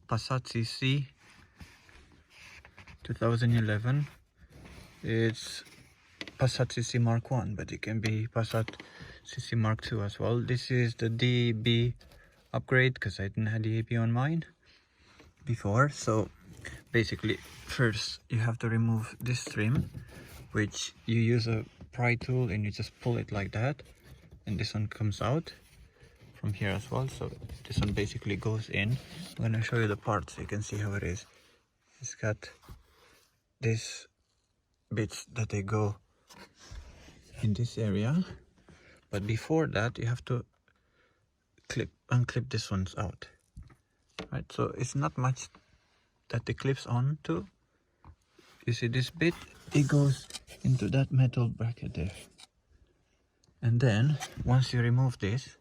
Passat CC 2011. It's Passat CC Mark 1, but it can be Passat CC Mark 2 as well. This is the DAB upgrade because I didn't have DAB on mine before. So basically, first you have to remove this trim, which you use a pry tool and you just pull it like that, and this one comes out from here as well. So this one basically goes in. I'm gonna show you the part so you can see how it is. It's got this bits that they go in this area, but before that you have to unclip this ones out, right? So it's not much that it clips on to. You see this bit, it goes into that metal bracket there, and then once you remove this,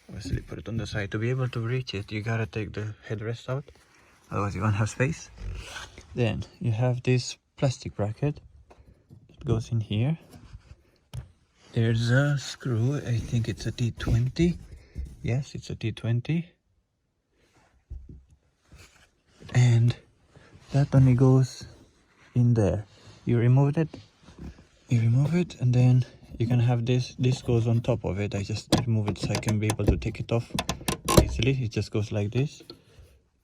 obviously put it on the side. To be able to reach it, you gotta take the headrest out, otherwise you won't have space. Then you have this plastic bracket that goes in here. There's a screw, I think it's a T20. Yes, it's a T20. And that only goes in there. You remove it, and then you can have this goes on top of it. I just remove it so I can be able to take it off easily. It just goes like this.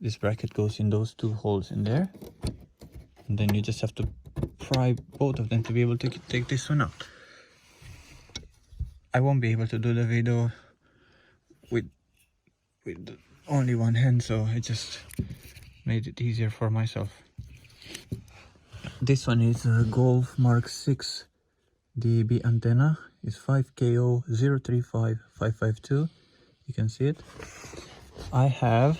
This bracket goes in those two holes in there, and then you just have to pry both of them to be able to take this one out. I won't be able to do the video with only one hand, so I just made it easier for myself. This one is a Golf Mark 6 DAB antenna. It's 5KO035552. You can see it. I have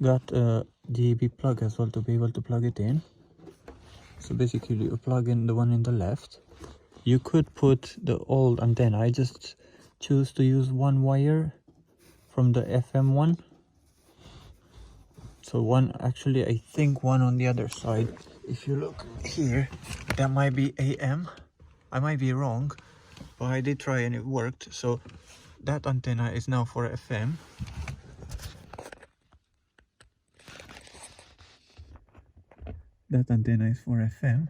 got a DAB plug as well to be able to plug it in. So basically you plug in the one in the left. You could put the old antenna. I just choose to use one wire from the FM one. So one, actually I think one on the other side. If you look here, that might be AM. I might be wrong, but I did try and it worked. So that antenna is now for FM. That antenna is for FM.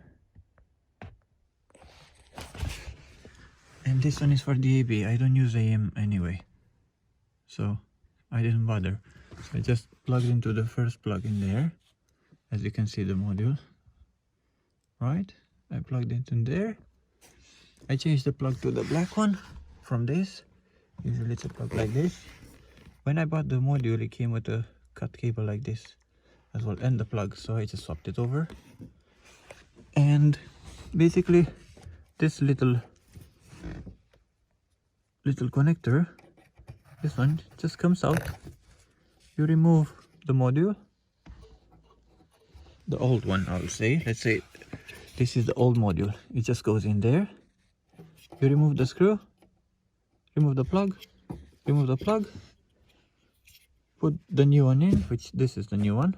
And this one is for DAB. I don't use AM anyway, so I didn't bother. So I just plugged into the first plug in there. As you can see, the module, right? I plugged it in there. I changed the plug to the black one from this. Usually it's a plug like this. When I bought the module, it came with a cut cable like this as well, and the plug, so I just swapped it over. And basically this little connector, this one just comes out. You remove the module, the old one, I'll say. Let's say this is the old module. It just goes in there. You remove the screw, remove the plug, put the new one in, which this is the new one,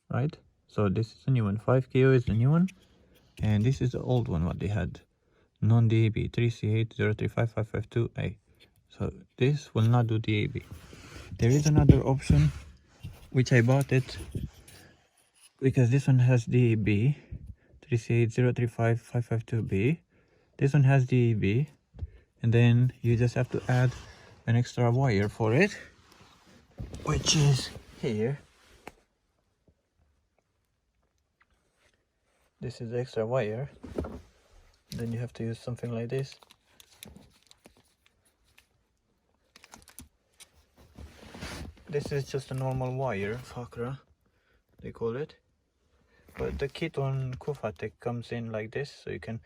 right? So this is the new one. 5KO is the new one, and this is the old one what they had, non-DAB, 3C8035552A. So this will not do DAB. There is another option which I bought it because this one has DAB, 3C8035552B. This one has DAB, and then you just have to add an extra wire for it, which is here. This is the extra wire. Then you have to use something like this. This is just a normal wire, Fakra, they call it. But the kit on Kufatech comes in like this, so you can,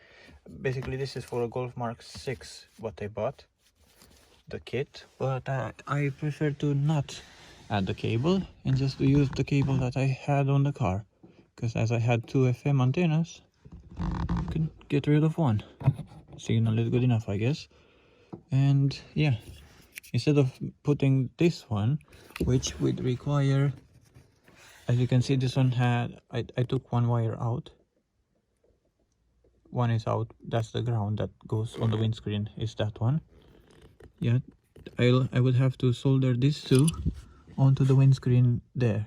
basically this is for a Golf Mark 6 what I bought, the kit. But I prefer to not add the cable and just to use the cable that I had on the car, because as I had two FM antennas, I could get rid of one. Signal is good enough, I guess. And yeah, instead of putting this one, which would require, as you can see, this one had, I took one wire out. One is out, that's the ground that goes on the windscreen, is that one. Yeah, I would have to solder these two onto the windscreen there.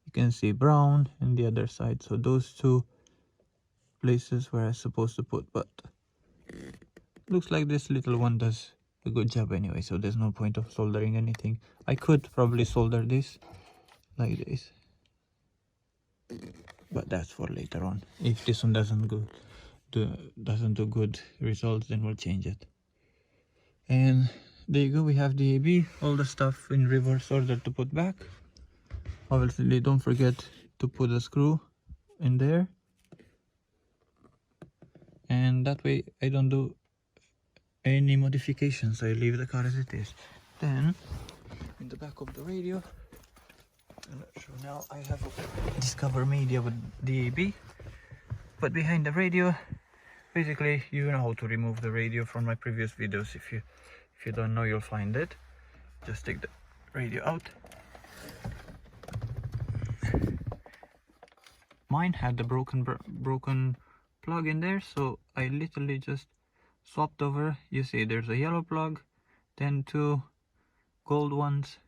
You can see brown and the other side, so those two places where I'm supposed to put, but looks like this little one does a good job anyway, so there's no point of soldering anything. I could probably solder this like this, but that's for later on. If this one doesn't do good results, then we'll change it. And there you go, we have the AB, all the stuff in reverse order to put back. Obviously don't forget to put a screw in there, and that way I don't do any modifications, I leave the car as it is. Then in the back of the radio, I'm not sure now, I have a Discover media with DAB, but behind the radio, basically you know how to remove the radio from my previous videos. If you don't know, you'll find it. Just take the radio out. Mine had the broken plug in there, so I literally just swapped over. You see there's a yellow plug, then two gold ones,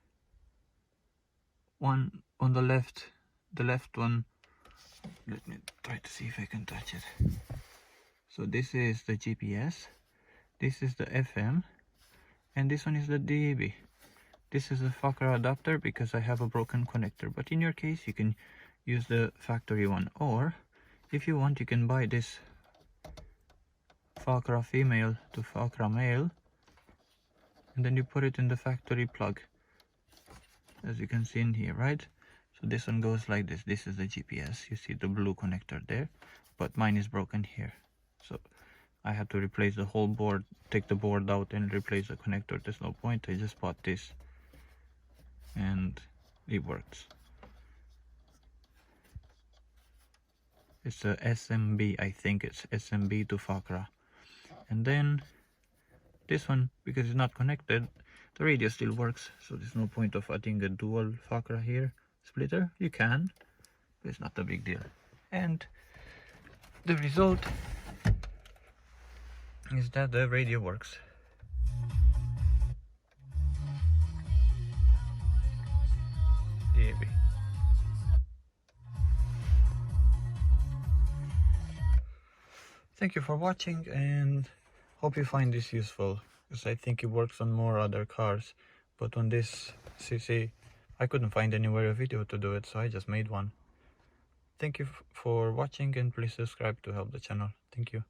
one on the left one, let me try to see if I can touch it. So this is the GPS, this is the FM, and this one is the DAB. This is a Fakra adapter because I have a broken connector, but in your case you can use the factory one, or if you want you can buy this Fakra female to Fakra male, and then you put it in the factory plug, as you can see in here, right? So this one goes like this. This is the GPS, you see the blue connector there, but mine is broken here, so I had to replace the whole board, take the board out and replace the connector. There's no point, I just bought this and it works. It's a SMB, I think it's SMB to Fakra. And then this one, because it's not connected, the radio still works, so there's no point of adding a dual Fakra here splitter. You can, but it's not a big deal. And the result is that the radio works. DAB. Thank you for watching, and hope you find this useful, because I think it works on more other cars, but on this CC I couldn't find anywhere a video to do it, so I just made one. Thank you for watching, and please subscribe to help the channel. Thank you.